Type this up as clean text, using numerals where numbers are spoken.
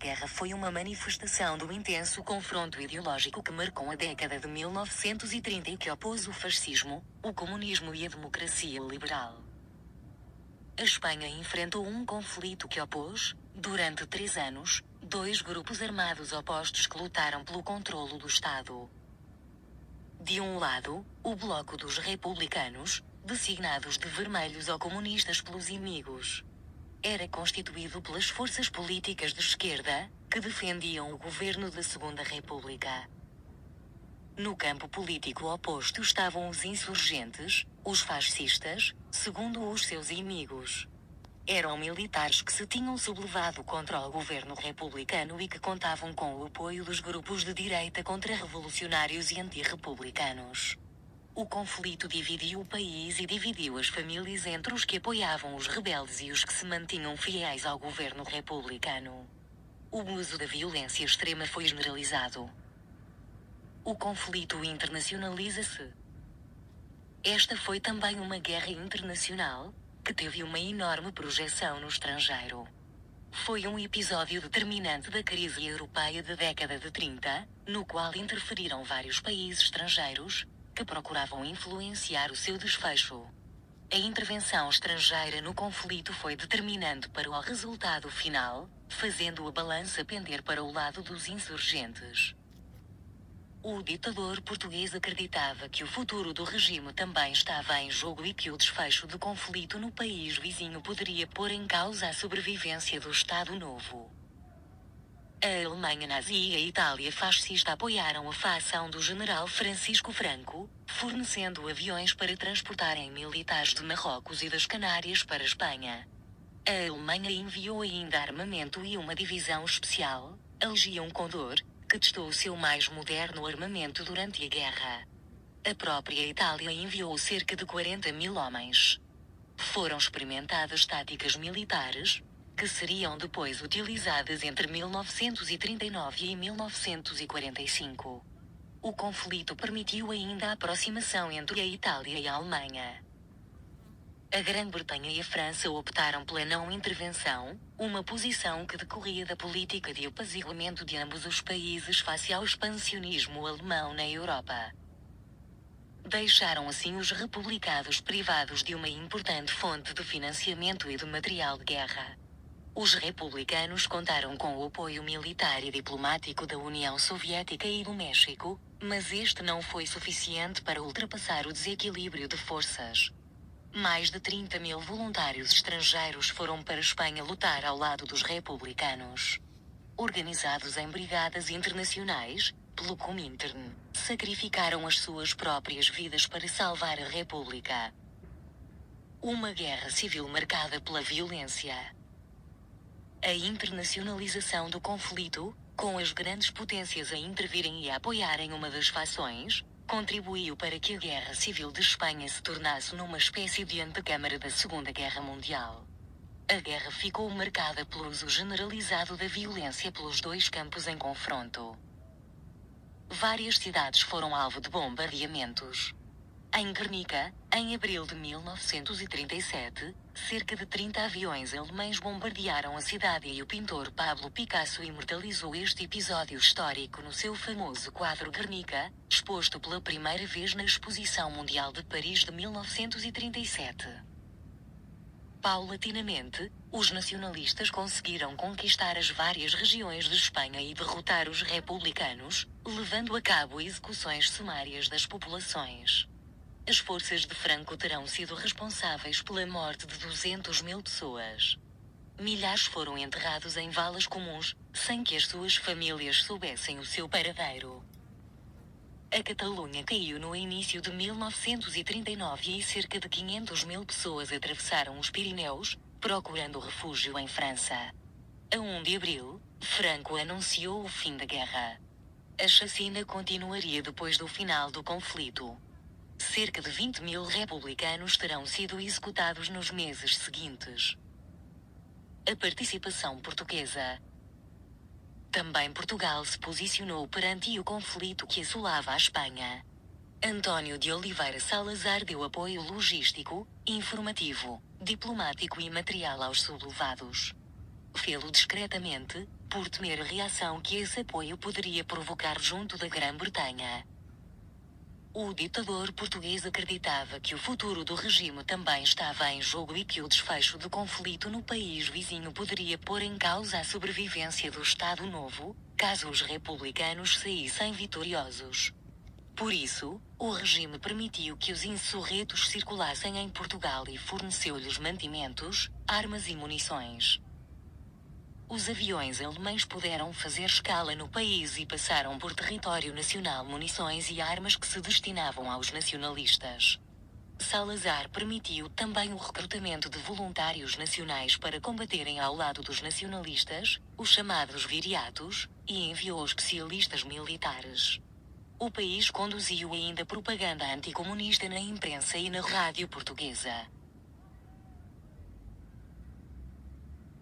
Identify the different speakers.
Speaker 1: A guerra foi uma manifestação do intenso confronto ideológico que marcou a década de 1930 e que opôs o fascismo, o comunismo e a democracia liberal. A Espanha enfrentou um conflito que opôs, durante 3 anos, 2 grupos armados opostos que lutaram pelo controlo do Estado. De um lado, o Bloco dos Republicanos, designados de vermelhos ou comunistas pelos inimigos. Era constituído pelas forças políticas de esquerda, que defendiam o governo da Segunda República. No campo político oposto estavam os insurgentes, os fascistas, segundo os seus inimigos. Eram militares que se tinham sublevado contra o governo republicano e que contavam com o apoio dos grupos de direita contra-revolucionários e antirrepublicanos. O conflito dividiu o país e dividiu as famílias entre os que apoiavam os rebeldes e os que se mantinham fiéis ao governo republicano. O uso da violência extrema foi generalizado. O conflito internacionaliza-se. Esta foi também uma guerra internacional, que teve uma enorme projeção no estrangeiro. Foi um episódio determinante da crise europeia da década de 30, no qual interferiram vários países estrangeiros, que procuravam influenciar o seu desfecho. A intervenção estrangeira no conflito foi determinante para o resultado final, fazendo a balança pender para o lado dos insurgentes. O ditador português acreditava que o futuro do regime também estava em jogo e que o desfecho do conflito no país vizinho poderia pôr em causa a sobrevivência do Estado Novo. A Alemanha nazi e a Itália fascista apoiaram a facção do general Francisco Franco, fornecendo aviões para transportarem militares de Marrocos e das Canárias para a Espanha. A Alemanha enviou ainda armamento e uma divisão especial, a Legião Condor, que testou o seu mais moderno armamento durante a guerra. A própria Itália enviou cerca de 40.000 homens. Foram experimentadas táticas militares, que seriam depois utilizadas entre 1939 e 1945. O conflito permitiu ainda a aproximação entre a Itália e a Alemanha. A Grã-Bretanha e a França optaram pela não intervenção, uma posição que decorria da política de apaziguamento de ambos os países face ao expansionismo alemão na Europa. Deixaram assim os republicanos privados de uma importante fonte de financiamento e de material de guerra. Os republicanos contaram com o apoio militar e diplomático da União Soviética e do México, mas este não foi suficiente para ultrapassar o desequilíbrio de forças. Mais de 30.000 voluntários estrangeiros foram para a Espanha lutar ao lado dos republicanos. Organizados em brigadas internacionais, pelo Comintern, sacrificaram as suas próprias vidas para salvar a República. Uma guerra civil marcada pela violência. A internacionalização do conflito, com as grandes potências a intervirem e a apoiarem uma das fações, contribuiu para que a Guerra Civil de Espanha se tornasse numa espécie de antecâmara da Segunda Guerra Mundial. A guerra ficou marcada pelo uso generalizado da violência pelos dois campos em confronto. Várias cidades foram alvo de bombardeamentos. Em Guernica, em abril de 1937, cerca de 30 aviões alemães bombardearam a cidade e o pintor Pablo Picasso imortalizou este episódio histórico no seu famoso quadro Guernica, exposto pela primeira vez na Exposição Mundial de Paris de 1937. Paulatinamente, os nacionalistas conseguiram conquistar as várias regiões de Espanha e derrotar os republicanos, levando a cabo execuções sumárias das populações. As forças de Franco terão sido responsáveis pela morte de 200.000 pessoas. Milhares foram enterrados em valas comuns, sem que as suas famílias soubessem o seu paradeiro. A Catalunha caiu no início de 1939 e cerca de 500.000 pessoas atravessaram os Pirineus, procurando refúgio em França. A 1 de abril, Franco anunciou o fim da guerra. A chacina continuaria depois do final do conflito. Cerca de 20.000 republicanos terão sido executados nos meses seguintes. A participação portuguesa. Também Portugal se posicionou perante o conflito que assolava a Espanha. António de Oliveira Salazar deu apoio logístico, informativo, diplomático e material aos sublevados. Fê-lo discretamente, por temer a reação que esse apoio poderia provocar junto da Grã-Bretanha. O ditador português acreditava que o futuro do regime também estava em jogo e que o desfecho do conflito no país vizinho poderia pôr em causa a sobrevivência do Estado Novo, caso os republicanos saíssem vitoriosos. Por isso, o regime permitiu que os insurretos circulassem em Portugal e forneceu-lhes mantimentos, armas e munições. Os aviões alemães puderam fazer escala no país e passaram por território nacional munições e armas que se destinavam aos nacionalistas. Salazar permitiu também o recrutamento de voluntários nacionais para combaterem ao lado dos nacionalistas, os chamados viriatos, e enviou especialistas militares. O país conduziu ainda propaganda anticomunista na imprensa e na rádio portuguesa.